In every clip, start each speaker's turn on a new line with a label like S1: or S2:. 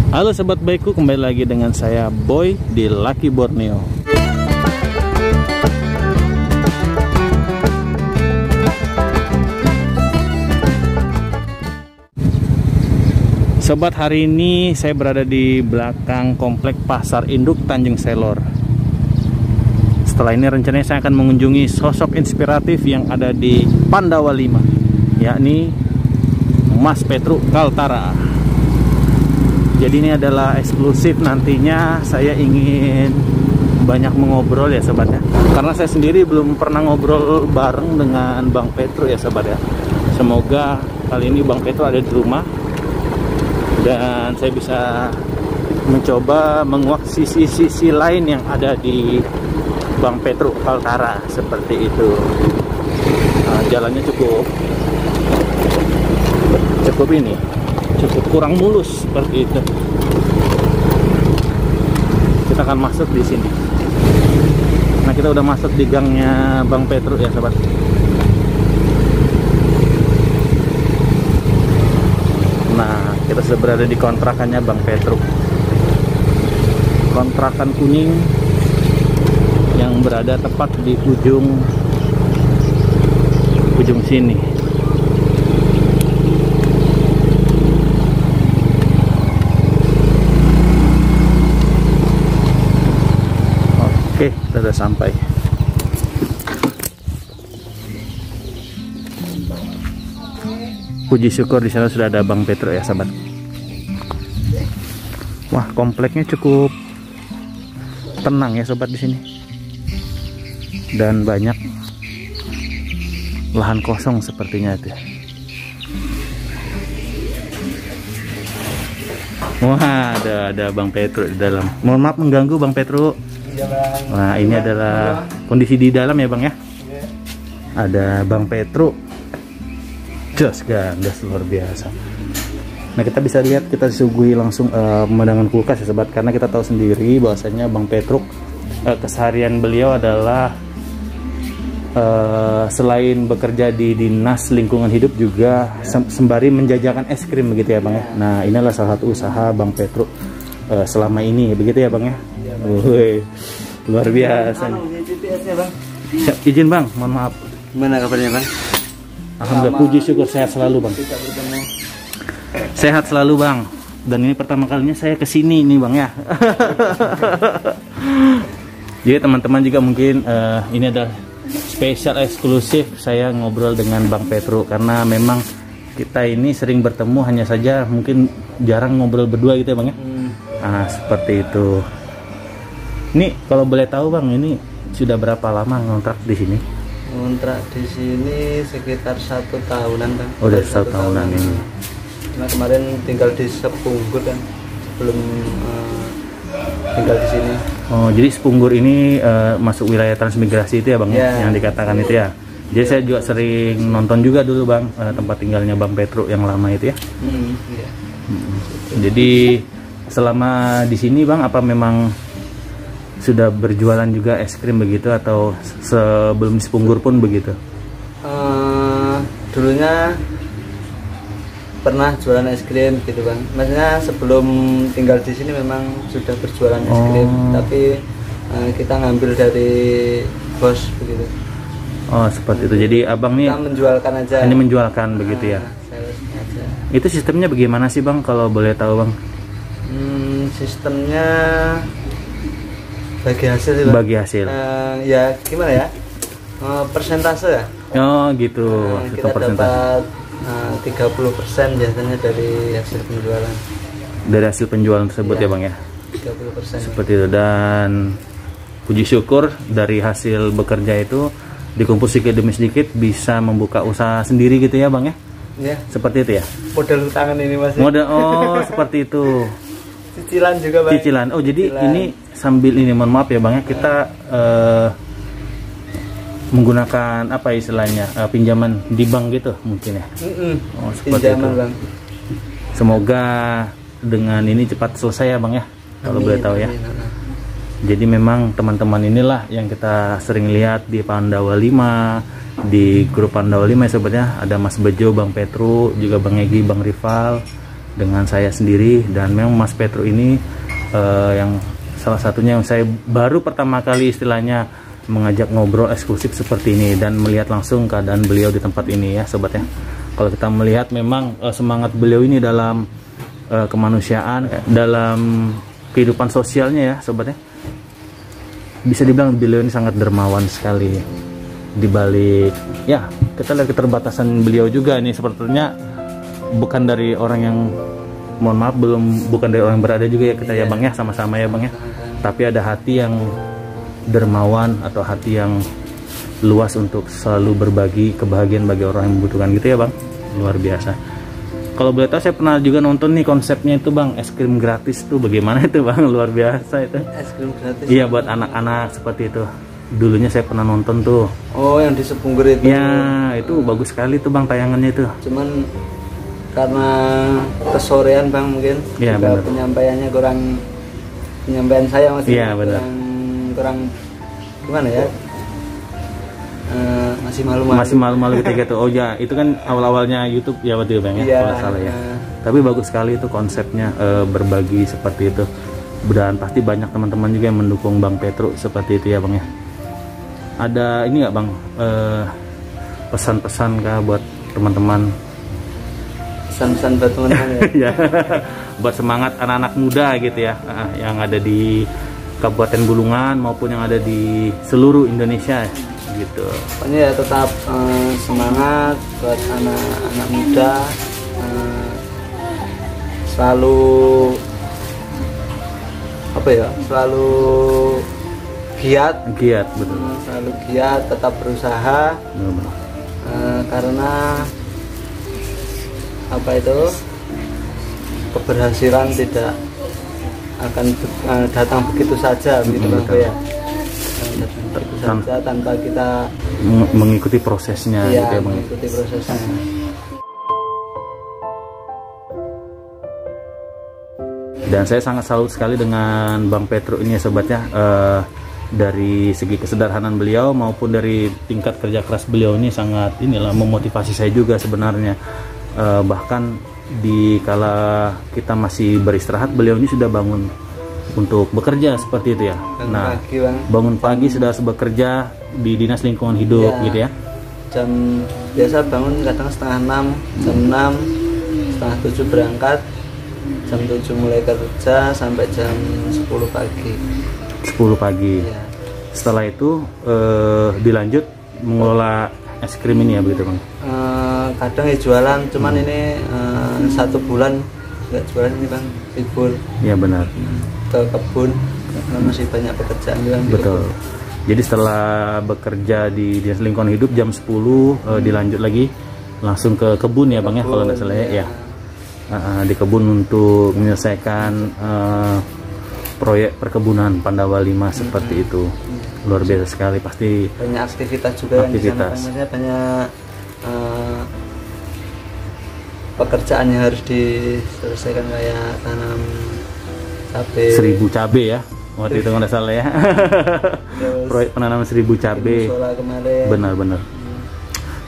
S1: Halo sobat baikku, kembali lagi dengan saya Boy di Lucky Borneo. Sobat, hari ini saya berada di belakang komplek Pasar Induk Tanjung Selor. Setelah ini rencananya saya akan mengunjungi sosok inspiratif yang ada di Pandawa 5, yakni Mas Petruk Kaltara. Jadi ini adalah eksklusif, nantinya saya ingin banyak mengobrol ya sobat ya. Karena saya sendiri belum pernah ngobrol bareng dengan Bang Petruk ya sobat ya. Semoga kali ini Bang Petruk ada di rumah dan saya bisa mencoba menguak sisi-sisi lain yang ada di Bang Petruk Kaltara seperti itu. Jalannya cukup kurang mulus seperti itu. Kita akan masuk di sini. Nah, kita udah masuk di gangnya Bang Petruk ya sobat. Nah, kita sudah berada di kontrakannya Bang Petruk. Kontrakan kuning yang berada tepat di ujung sini. Oke, kita sudah sampai. Puji syukur di sana sudah ada Bang Petruk ya sahabat. Wah, kompleknya cukup tenang ya sobat di sini. Dan banyak lahan kosong sepertinya itu. Wah, ada Bang Petruk di dalam. Mohon maaf mengganggu Bang Petruk. Nah, ini adalah kondisi di dalam ya Bang ya. Ada Bang Petruk. Jos gas luar biasa. Nah, kita bisa lihat, kita disuguhi langsung pemandangan kulkas ya sobat, karena kita tahu sendiri bahwasanya Bang Petruk keseharian beliau adalah selain bekerja di Dinas Lingkungan Hidup juga sembari menjajakan es krim begitu ya Bang ya. Nah, inilah salah satu usaha Bang Petruk selama ini begitu ya Bang ya. Luar biasa nih. Izin Bang, mohon maaf.
S2: Gimana kabarnya Bang?
S1: Alhamdulillah, puji syukur sehat selalu Bang. Sehat selalu Bang. Dan ini pertama kalinya saya kesini nih Bang ya. Jadi teman-teman juga mungkin ini ada spesial eksklusif saya ngobrol dengan Bang Petruk, karena memang kita ini sering bertemu, hanya saja mungkin jarang ngobrol berdua gitu ya Bang ya. Nah, seperti itu. Ini kalau boleh tahu Bang, ini sudah berapa lama ngontrak di sini?
S2: Ngontrak di sini sekitar 1 tahunan Bang.
S1: Oh, udah 1 tahunan ini.
S2: Nah, kemarin tinggal di Sepunggur kan, sebelum tinggal di sini.
S1: Oh, jadi Sepunggur ini masuk wilayah transmigrasi itu ya Bang ya, yang dikatakan itu ya. Jadi saya juga sering nonton juga dulu Bang, tempat tinggalnya Bang Petruk yang lama itu ya.
S2: Iya.
S1: Jadi selama di sini Bang, apa memang sudah berjualan juga es krim begitu, atau sebelum di Sepunggur pun begitu?
S2: Dulunya pernah jualan es krim gitu Bang. Maksudnya sebelum tinggal di sini memang sudah berjualan es krim, tapi kita ngambil dari bos begitu. Oh,
S1: seperti itu. Jadi Abang nih
S2: kita menjualkan aja.
S1: Ini menjualkan begitu ya.
S2: Aja.
S1: Itu sistemnya bagaimana sih Bang, kalau boleh tahu Bang?
S2: Sistemnya bagi hasil sih Bang.
S1: Bagi hasil.
S2: Ya gimana ya? Persentase ya.
S1: Oh gitu.
S2: Kita dapat 30% biasanya dari hasil penjualan.
S1: Dari hasil penjualan tersebut ya Bang ya.
S2: 30%.
S1: Seperti itu. Dan puji syukur dari hasil bekerja itu dikumpul sedikit demi sedikit bisa membuka usaha sendiri gitu ya Bang ya.
S2: Ya.
S1: Seperti itu ya.
S2: Modal tangan ini Mas.
S1: Seperti itu.
S2: Cicilan juga Bang.
S1: Cicilan. Oh, jadi ini sambil ini, mohon maaf ya Bang ya, kita menggunakan apa istilahnya, pinjaman di bank gitu mungkin ya. Oh, seperti pinjaman itu Bang. Semoga dengan ini cepat selesai ya Bang ya, kalau boleh tahu ya. Jadi memang teman-teman inilah yang kita sering lihat di Pandawa 5, di grup Pandawa 5 ya sobatnya. Ada Mas Bejo, Bang Petruk, juga Bang Egi, Bang Rival. dengan saya sendiri. Dan memang Mas Petro ini yang salah satunya yang saya baru pertama kali istilahnya mengajak ngobrol eksklusif seperti ini dan melihat langsung keadaan beliau di tempat ini ya sobat ya. Kalau kita melihat memang semangat beliau ini dalam kemanusiaan, dalam kehidupan sosialnya ya sobat ya. Bisa dibilang beliau ini sangat dermawan sekali. Di balik ya kita lihat keterbatasan beliau juga nih, sepertinya bukan dari orang yang, mohon maaf, bukan dari orang yang berada juga ya kita ya Bang ya, sama-sama ya Bang ya. Tapi ada hati yang dermawan atau hati yang luas untuk selalu berbagi kebahagiaan bagi orang yang membutuhkan gitu ya Bang. Luar biasa. Kalau boleh tahu, saya pernah juga nonton nih konsepnya itu Bang, es krim gratis tuh bagaimana itu Bang? Luar biasa itu.
S2: Es krim gratis?
S1: Iya, buat anak-anak seperti itu. Dulunya saya pernah nonton tuh.
S2: Oh, yang di Sepunggur itu?
S1: Ya, itu bagus sekali tuh Bang tayangannya itu.
S2: Cuman karena kesorean Bang mungkin,
S1: ya,
S2: juga penyampaiannya kurang, penyampaian saya maksudnya kurang gimana ya, masih malu-malu
S1: ketika itu. Oh ya, itu kan awal-awalnya YouTube ya waktu itu Bang ya, kalau salah ya. Tapi bagus sekali itu konsepnya, berbagi seperti itu. Dan pasti banyak teman-teman juga yang mendukung Bang Petro seperti itu ya Bang ya. Ada ini nggak Bang, pesan-pesan kah buat teman-teman?
S2: Pesan-pesan buat teman-teman ya?
S1: Ya, buat semangat anak-anak muda gitu ya, yang ada di Kabupaten Bulungan maupun yang ada di seluruh Indonesia gitu.
S2: Pokoknya ya tetap semangat buat anak-anak muda, selalu apa ya, selalu giat
S1: betul.
S2: Selalu giat, tetap berusaha, karena apa itu, keberhasilan tidak akan datang begitu saja gitu Bang ya. Begitu saja tanpa kita
S1: mengikuti prosesnya
S2: ya,
S1: gitu ya Bang.
S2: Mengikuti prosesnya.
S1: Dan saya sangat salut sekali dengan Bang Petro ini ya sobatnya, dari segi kesederhanaan beliau maupun dari tingkat kerja keras beliau ini sangat inilah memotivasi saya juga sebenarnya. Bahkan di kala kita masih beristirahat, beliau ini sudah bangun untuk bekerja seperti itu ya. Bangun pagi sudah harus bekerja di Dinas Lingkungan Hidup ya, gitu ya.
S2: Jam biasa bangun kadang setengah 6, jam 6, setengah 7 berangkat, jam 7 mulai kerja sampai jam 10 pagi. 10
S1: pagi. Ya. Setelah itu dilanjut mengelola es krim ini ya begitu Bang?
S2: Kadang ya jualan, cuman ini 1 bulan nggak jualan ini Bang, libur.
S1: Iya benar.
S2: Ke kebun, karena masih banyak pekerjaan juga.
S1: Betul. Jadi setelah bekerja di Dinas Lingkungan Hidup jam 10 dilanjut lagi langsung ke kebun ya Bang ya, kalau nggak salah ya. Di kebun untuk menyelesaikan proyek perkebunan Pandawa 5 seperti itu. Luar biasa sekali, pasti
S2: banyak aktivitas juga. Maksudnya banyak pekerjaan yang harus diselesaikan, kayak tanam cabai,
S1: 1000 cabai ya waktu itu nggak salah ya. Proyek penanaman 1000 cabai. Benar-benar.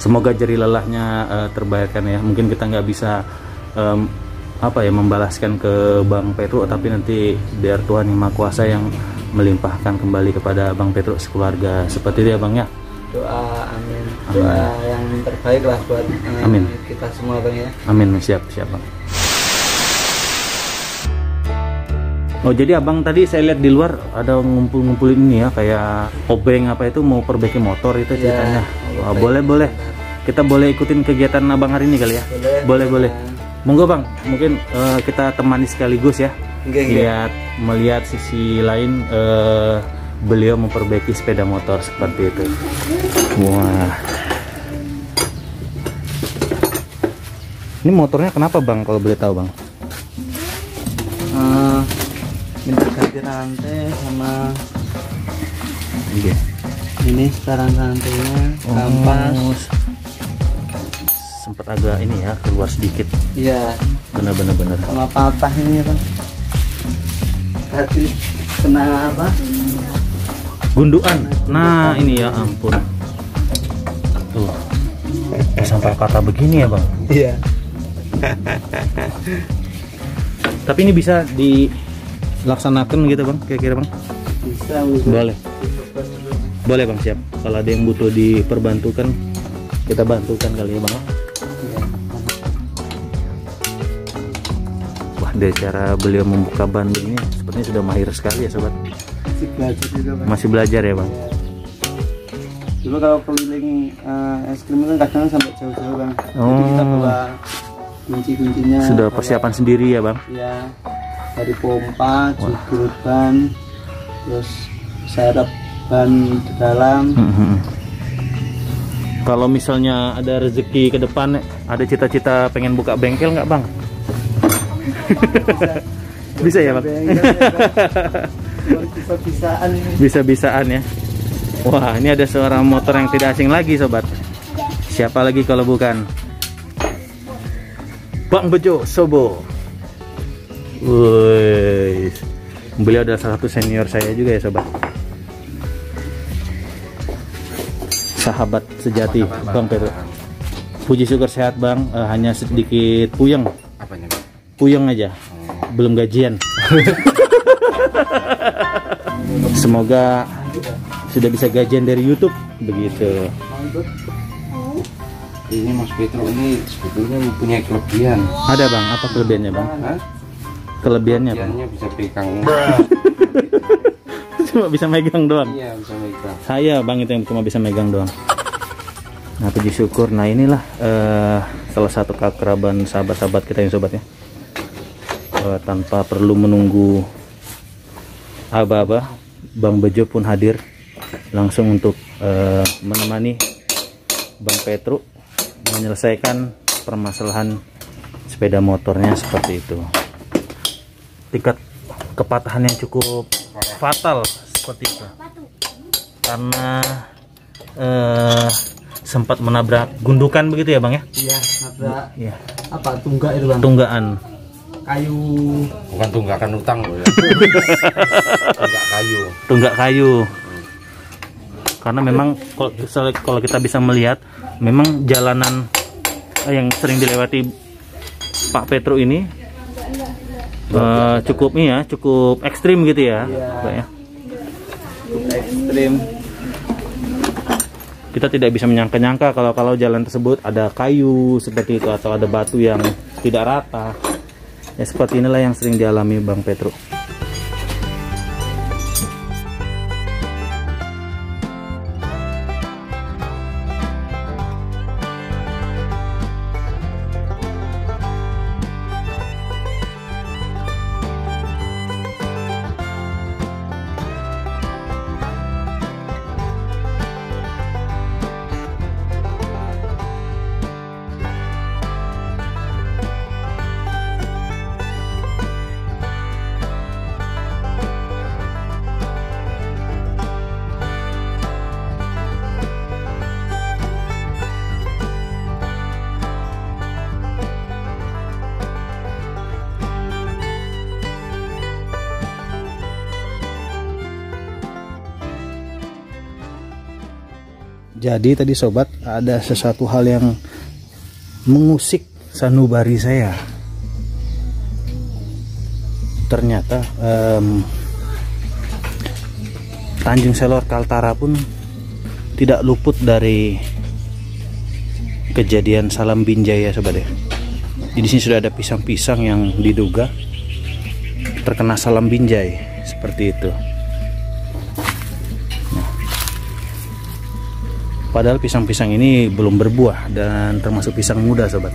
S1: Semoga jerih lelahnya terbayarkan ya. Mungkin kita nggak bisa membalaskan ke Bang Petro, tapi nanti biar Tuhan Yang Maha Kuasa yang melimpahkan kembali kepada Bang Petro sekeluarga seperti itu ya Bang ya.
S2: Doa, amin. Doa yang terbaik lah buat kita semua Bang ya.
S1: Amin, siap Bang. Oh jadi Abang tadi saya lihat di luar ada ngumpul-ngumpulin ini ya, kayak obeng apa itu, mau perbaiki motor itu ceritanya. Ya, boleh. Kita boleh ikutin kegiatan Abang hari ini kali ya? Boleh. Monggo Bang, mungkin kita temani sekaligus ya. Melihat sisi lain beliau memperbaiki sepeda motor seperti itu. Wah. Ini motornya kenapa Bang kalau boleh tahu Bang?
S2: Minta ganti rantai sama ini sekarang rantainya kampas.
S1: Sempat agak ini ya, keluar sedikit.
S2: Iya.
S1: Benar.
S2: Sama patah ini ya Bang. Tadi kena apa?
S1: Gundukan. Nah ini ya ampun. Tuh. Sampai patah begini ya Bang?
S2: Iya.
S1: Tapi ini bisa dilaksanakan gitu bang, kira-kira bang?
S2: Bisa.
S1: Boleh. Boleh bang, siap. Kalau ada yang butuh diperbantukan, kita bantukan kali ya bang. Wah, dari cara beliau membuka ban ini sepertinya sudah mahir sekali ya sobat.
S2: Masih belajar juga bang.
S1: Masih belajar ya bang.
S2: Coba kalau keliling es krim itu kadang sampai jauh-jauh bang.
S1: Oh.
S2: Jadi kita bawa kunci-kuncinya.
S1: Sudah persiapan sendiri ya bang?
S2: Ya, dari pompa, jukir ban, terus serep ban di dalam.
S1: Kalau misalnya ada rezeki ke depan, ada cita-cita pengen buka bengkel nggak bang? Bisa ya bang?
S2: Bisa-bisaan ini.
S1: Bisa-bisaan ya. Wah, ini ada seorang motor yang tidak asing lagi sobat. Siapa lagi kalau bukan Bang Bejo Sobo. Woi, beliau adalah salah satu senior saya juga ya sobat. Sahabat sejati Bang Pedro. Puji syukur sehat bang, hanya sedikit puyeng.
S3: Apanya?
S1: Puyeng aja, belum gajian. Semoga sudah bisa gajian dari YouTube begitu.
S3: Ini Mas Petro ini sebetulnya mempunyai kelebihan.
S1: Ada bang, apa kelebihannya bang?
S3: Hah?
S1: Kelebihannya bang?
S3: Kelebihannya bisa pegang.
S1: Cuma bisa megang doang.
S3: Iya, bisa pegang.
S1: Saya bang itu yang cuma bisa megang doang. Nah, puji syukur. Nah, inilah salah satu keakraban sahabat-sahabat kita yang sobat ya. Tanpa perlu menunggu aba-aba, Bang Bejo pun hadir langsung untuk menemani Bang Petro menyelesaikan permasalahan sepeda motornya seperti itu. Tingkat kepatahan yang cukup fatal seperti itu karena sempat menabrak gundukan begitu ya bang ya?
S2: Iya, nabrak.
S1: Iya.
S2: Apa tunggak itu bang?
S1: Tunggaan.
S2: Kayu.
S3: Bukan tunggakan utang loh ya. Tunggak kayu.
S1: Tunggak kayu. Karena memang kalau kita bisa melihat, memang jalanan yang sering dilewati Pak Petro ini cukup ekstrim gitu ya, Pak ya.
S2: Ekstrim.
S1: Kita tidak bisa menyangka-nyangka kalau jalan tersebut ada kayu seperti itu atau ada batu yang tidak rata. Ya seperti inilah yang sering dialami Bang Petro. Jadi tadi sobat ada sesuatu hal yang mengusik sanubari saya. Ternyata Tanjung Selor Kaltara pun tidak luput dari kejadian salam binjai ya sobat ya. Di sini sudah ada pisang-pisang yang diduga terkena salam binjai seperti itu. Padahal pisang-pisang ini belum berbuah dan termasuk pisang muda sobat.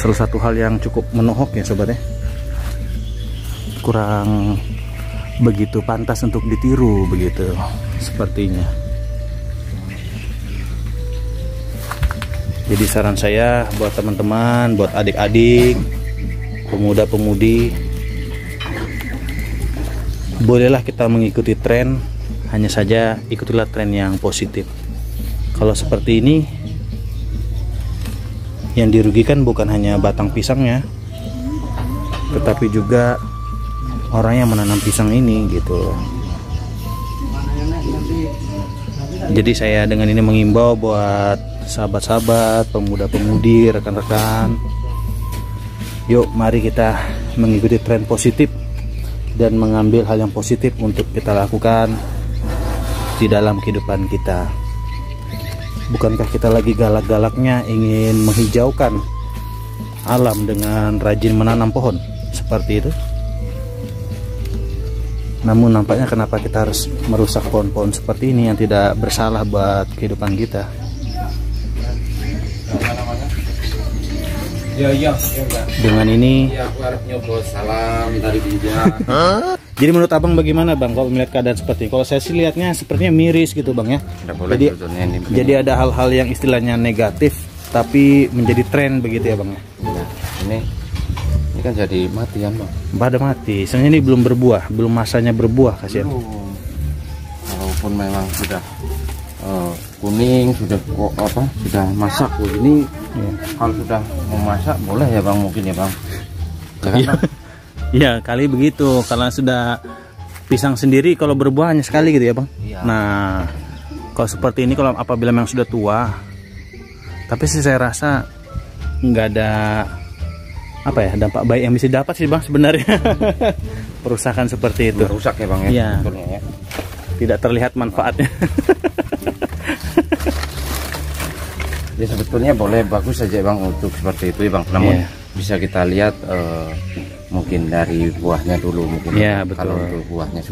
S1: Salah satu hal yang cukup menohok ya sobat ya. Kurang begitu pantas untuk ditiru begitu sepertinya. Jadi saran saya buat teman-teman, buat adik-adik, pemuda-pemudi, bolehlah kita mengikuti tren. Hanya saja ikutilah tren yang positif. Kalau seperti ini, yang dirugikan bukan hanya batang pisangnya, tetapi juga orang yang menanam pisang ini gitu. Jadi saya dengan ini mengimbau buat sahabat-sahabat, pemuda-pemudi, rekan-rekan, Yuk mari kita mengikuti tren positif dan mengambil hal yang positif untuk kita lakukan di dalam kehidupan kita. Bukankah kita lagi galak-galaknya ingin menghijaukan alam dengan rajin menanam pohon seperti itu? Namun nampaknya kenapa kita harus merusak pohon-pohon seperti ini yang tidak bersalah buat kehidupan kita. Dengan ini
S3: aku harus nyobos salam dari Binja.
S1: Jadi menurut abang bagaimana bang kalau melihat keadaan seperti ini? Kalau saya sih lihatnya sepertinya miris gitu bang ya. Jadi ada hal-hal yang istilahnya negatif tapi menjadi tren begitu ya bang ya.
S3: Nah, ini kan jadi matian bang.
S1: Pada mati. Soalnya ini belum berbuah, belum masanya berbuah kasihan.
S3: Walaupun memang sudah kuning, sudah masak ini.
S1: Ya.
S3: Kalau sudah mau masak boleh ya bang, mungkin ya bang.
S1: Iya kali begitu. Kalau sudah pisang sendiri kalau berbuah hanya sekali gitu ya bang.
S3: Iya.
S1: Nah kalau seperti ini kalau apabila memang sudah tua, tapi sih saya rasa nggak ada dampak baik yang bisa dapat sih bang sebenarnya. Perusakan seperti itu.
S3: Rusak ya bang ya.
S1: Iya.
S3: Ya.
S1: Tidak terlihat manfaatnya.
S3: Ya sebetulnya boleh, bagus saja bang untuk seperti itu ya bang. Namun bisa kita lihat mungkin dari buahnya dulu mungkin.
S1: Ya, betul.
S3: Kalau untuk buahnya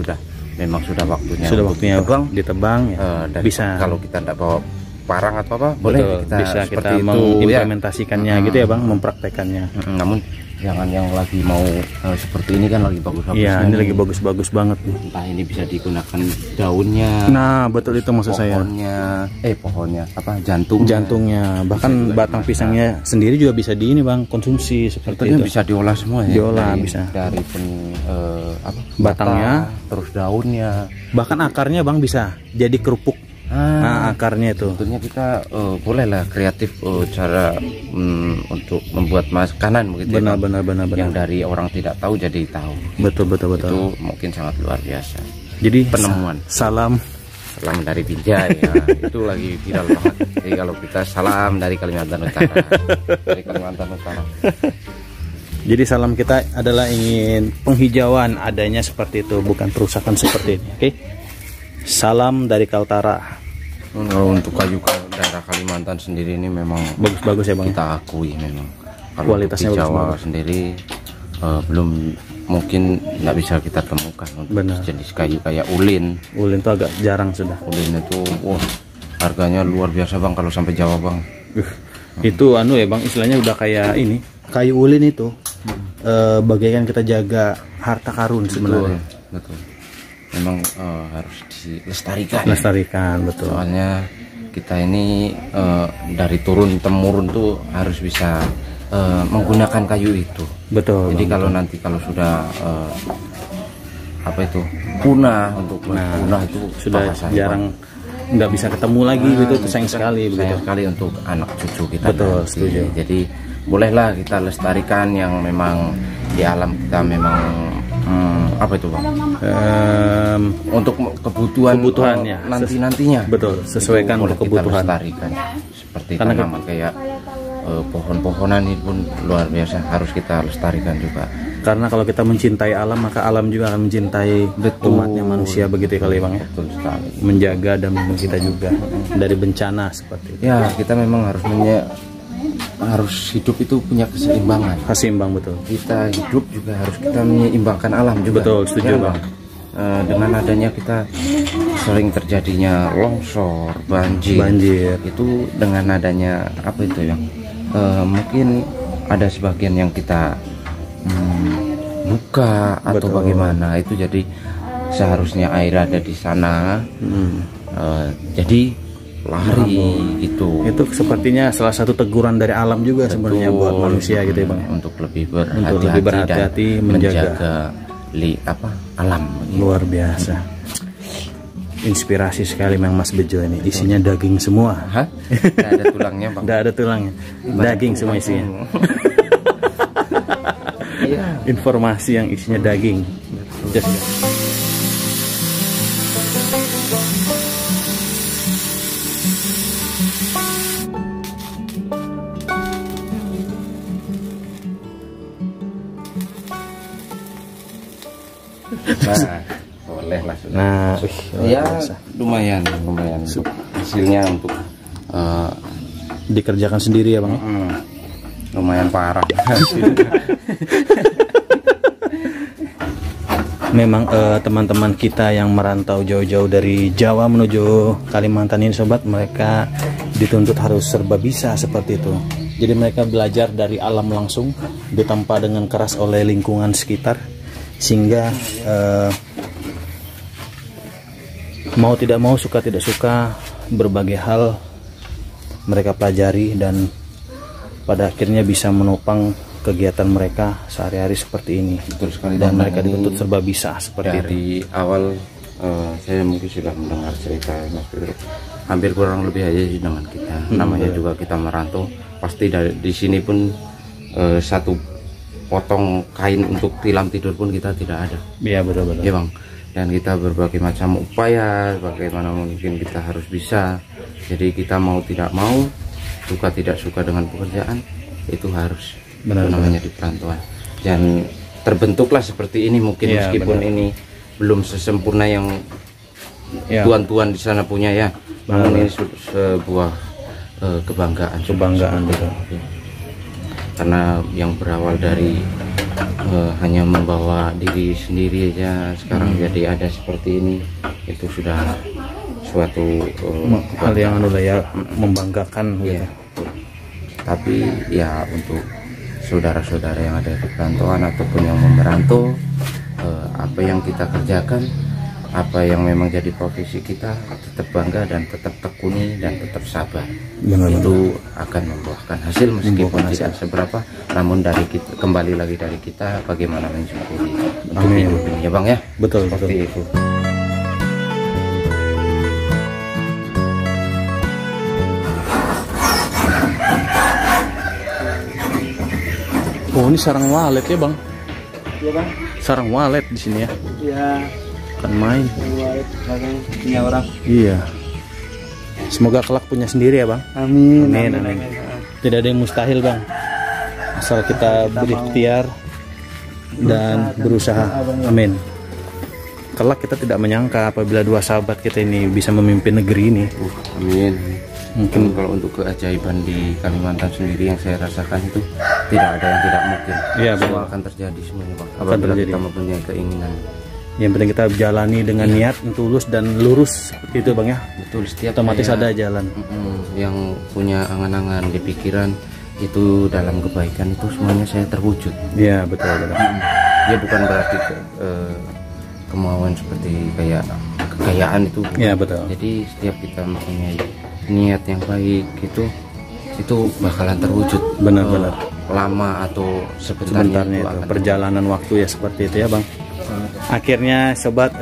S3: memang sudah waktunya.
S1: Sudah waktunya ditebang ya.
S3: Dan
S1: bisa.
S3: Kalau kita tidak bawa parang atau apa, boleh
S1: bisa kita
S3: itu,
S1: mengimplementasikannya gitu ya bang, mempraktekannya.
S3: Namun jangan yang lagi mau seperti ini kan lagi bagus-bagus.
S1: Iya, ini lagi bagus-bagus banget nih.
S3: Entah ini bisa digunakan daunnya.
S1: Nah, betul itu maksud saya.
S3: Pohonnya
S1: jantungnya, bahkan batang pisangnya sendiri juga bisa bang konsumsi seperti itu.
S3: Bisa diolah semua ya.
S1: Diolah bisa.
S3: Dari
S1: batangnya,
S3: terus daunnya.
S1: Bahkan akarnya bang bisa jadi kerupuk. Nah, akarnya itu.
S3: Tentunya kita bolehlah kreatif cara untuk membuat makanan begitu.
S1: Benar.
S3: Yang dari orang tidak tahu jadi tahu.
S1: Betul.
S3: Itu mungkin sangat luar biasa.
S1: Jadi
S3: penemuan.
S1: Salam
S3: dari Binja ya. Itu lagi viral banget. Jadi kalau kita salam dari Kalimantan Utara.
S1: Jadi salam kita adalah ingin penghijauan adanya seperti itu, bukan perusakan seperti ini. Oke. Salam dari Kaltara.
S3: Kalau untuk kayu daerah Kalimantan sendiri ini memang
S1: bagus-bagus ya bang.
S3: Kita akui memang. Kalau kualitasnya di Jawa sendiri belum mungkin nggak bisa kita temukan untuk jenis kayu kayak ulin. Ulin
S1: itu agak jarang sudah.
S3: Ulin itu harganya luar biasa bang kalau sampai Jawa bang.
S1: Itu ya bang, istilahnya udah kayak ini. Kayu ulin itu bagaikan kita jaga harta karun sebenarnya.
S3: Betul. Memang harus dilestarikan.
S1: Betul.
S3: Soalnya kita ini dari turun temurun tuh harus bisa menggunakan kayu itu.
S1: Betul.
S3: Jadi kalau nanti sudah punah itu
S1: sudah jarang, nggak bisa ketemu lagi gitu, itu sayang sekali.
S3: Sayang sekali untuk anak cucu kita.
S1: Betul, setuju.
S3: Jadi bolehlah kita lestarikan yang memang di alam kita memang untuk kebutuhannya nantinya.
S1: Betul, sesuaikan untuk kebutuhan.
S3: Seperti tanaman kayak pohon-pohonan ini pun luar biasa, harus kita lestarikan juga.
S1: Karena kalau kita mencintai alam, maka alam juga akan mencintai umatnya manusia begitu ya kali bang ya.
S3: Betul sekali.
S1: Menjaga dan melindungi kita juga dari bencana seperti itu.
S3: Ya, kita memang harus hidup itu punya keseimbangan.
S1: Betul.
S3: Kita hidup juga harus kita menyeimbangkan alam juga.
S1: Betul, setuju bang.
S3: Dengan adanya kita sering terjadinya longsor, banjir. Itu dengan adanya mungkin ada sebagian yang kita buka atau bagaimana, itu jadi seharusnya air ada di sana. Jadi lari gitu.
S1: Itu sepertinya salah satu teguran dari alam juga sebenarnya buat manusia gitu ya bang.
S3: Untuk lebih berhati-hati
S1: menjaga
S3: alam.
S1: Luar biasa. Inspirasi sekali memang Mas Bejo ini. Isinya daging semua.
S3: Nggak ada tulangnya bang.
S1: Nggak ada tulangnya. Daging semua isinya. Informasi yang isinya daging.
S3: Nah, boleh lah sudah.
S1: Nah,
S3: ya lumayan hasilnya untuk
S1: dikerjakan sendiri ya Bang.
S3: Lumayan parah.
S1: Memang teman-teman kita yang merantau jauh-jauh dari Jawa menuju Kalimantan ini sobat, mereka dituntut harus serba bisa seperti itu. Jadi mereka belajar dari alam langsung, ditempa dengan keras oleh lingkungan sekitar, sehingga mau tidak mau, suka tidak suka, berbagai hal mereka pelajari dan pada akhirnya bisa menopang kegiatan mereka sehari-hari seperti ini.
S3: Betul sekali.
S1: Dan mereka dituntut serba bisa seperti itu.
S3: Dari awal saya mungkin sudah mendengar cerita Mas Pedro, hampir kurang lebih aja sih dengan kita. Namanya juga kita merantau, pasti di sini pun satu potong kain untuk tilam tidur pun kita tidak ada.
S1: Iya betul-betul.
S3: Ya Bang. Dan kita berbagai macam upaya, bagaimana mungkin kita harus bisa. Jadi kita mau tidak mau, suka tidak suka dengan pekerjaan, itu harus namanya di perantauan. Dan terbentuklah seperti ini mungkin ya, meskipun ini belum sesempurna yang tuan-tuan di sana punya ya. Namun ini sebuah kebanggaan.
S1: Betul.
S3: Karena yang berawal dari hanya membawa diri sendiri aja, sekarang jadi ada seperti ini, itu sudah suatu
S1: hal yang membanggakan
S3: ya. Tapi ya untuk saudara-saudara yang ada di perantauan ataupun yang merantau, apa yang kita kerjakan, apa yang memang jadi profesi kita, tetap bangga dan tetap tekuni dan tetap sabar. Itu akan membuahkan hasil meskipun tidak seberapa, namun dari kita, kembali lagi dari kita bagaimana mensyukuri untuk hidup ini ya Bang ya.
S1: Betul,
S3: seperti itu.
S1: Oh, ini sarang walet ya Bang?
S2: Iya Bang.
S1: Sarang walet di sini ya?
S2: Iya.
S1: Kan main.
S2: Walet punya orang.
S1: Iya. Semoga kelak punya sendiri ya Bang.
S2: Amin.
S1: Tidak ada yang mustahil Bang. Asal kita berikhtiar dan berusaha. Amin. Kelak kita tidak menyangka apabila dua sahabat kita ini bisa memimpin negeri ini.
S3: Amin. Mungkin kalau untuk keajaiban di Kalimantan sendiri yang saya rasakan itu tidak ada yang tidak mungkin.
S1: Iya,
S3: semua akan terjadi semuanya Bang. Apabila kita mempunyai keinginan.
S1: Yang penting kita jalani dengan niat yang tulus dan lurus seperti itu Bang ya.
S3: Betul, setiap
S1: otomatis ada jalan.
S3: Yang punya angan-angan di pikiran itu dalam kebaikan itu semuanya saya terwujud.
S1: Iya betul.
S3: Ya bukan berarti kemauan seperti kayak kekayaan itu.
S1: Iya betul.
S3: Jadi setiap kita mempunyai niat yang baik itu bakalan terwujud. Benar-benar. Lama atau sebentarnya itu
S1: perjalanan waktu ya seperti itu ya Bang. Akhirnya sobat,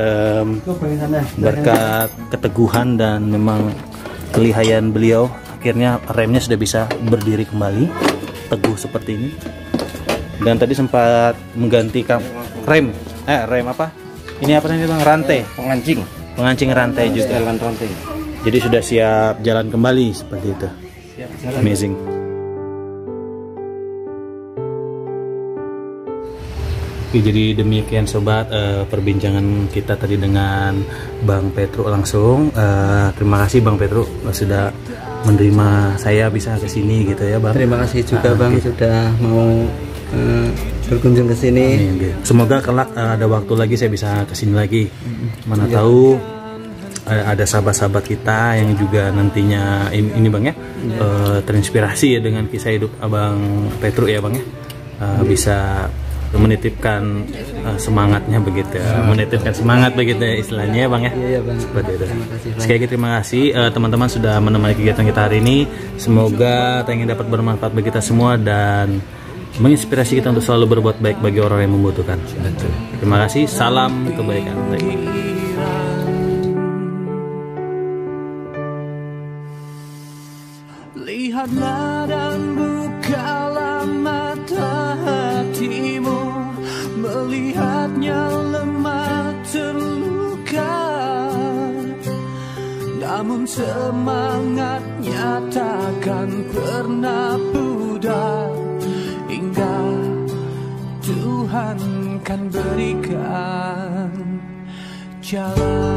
S1: berkat keteguhan dan memang kelihayan beliau, akhirnya remnya sudah bisa berdiri kembali teguh seperti ini. Dan tadi sempat mengganti rem apa? Ini apa namanya Bang? Rantai. Pengancing rantai juga.
S3: Jalan rantai.
S1: Jadi sudah siap jalan kembali seperti itu. Amazing. Oke, jadi demikian sobat perbincangan kita tadi dengan Bang Petro langsung. Terima kasih Bang Petro sudah menerima saya bisa ke sini gitu ya Bang.
S2: Terima kasih juga Bang sudah mau berkunjung ke sini.
S1: Semoga kelak ada waktu lagi saya bisa ke sini lagi. Mana tahu ada sahabat-sahabat kita yang juga nantinya ini Bang ya, terinspirasi ya dengan kisah hidup Abang Petro ya Bang ya, bisa menitipkan semangatnya begitu, menitipkan semangat begitu ya istilahnya ya Bang ya.
S2: Iya Bang.
S1: Seperti itu. Sekali lagi terima kasih teman-teman sudah menemani kegiatan kita hari ini. Semoga tayangan dapat bermanfaat bagi kita semua dan menginspirasi kita untuk selalu berbuat baik bagi orang yang membutuhkan. Terima kasih. Salam kebaikan.
S4: Lihatlah dan bukalah mata hatimu, melihatnya lemah terluka, namun semangatnya takkan pernah pudar hingga Tuhan kan berikan jalan.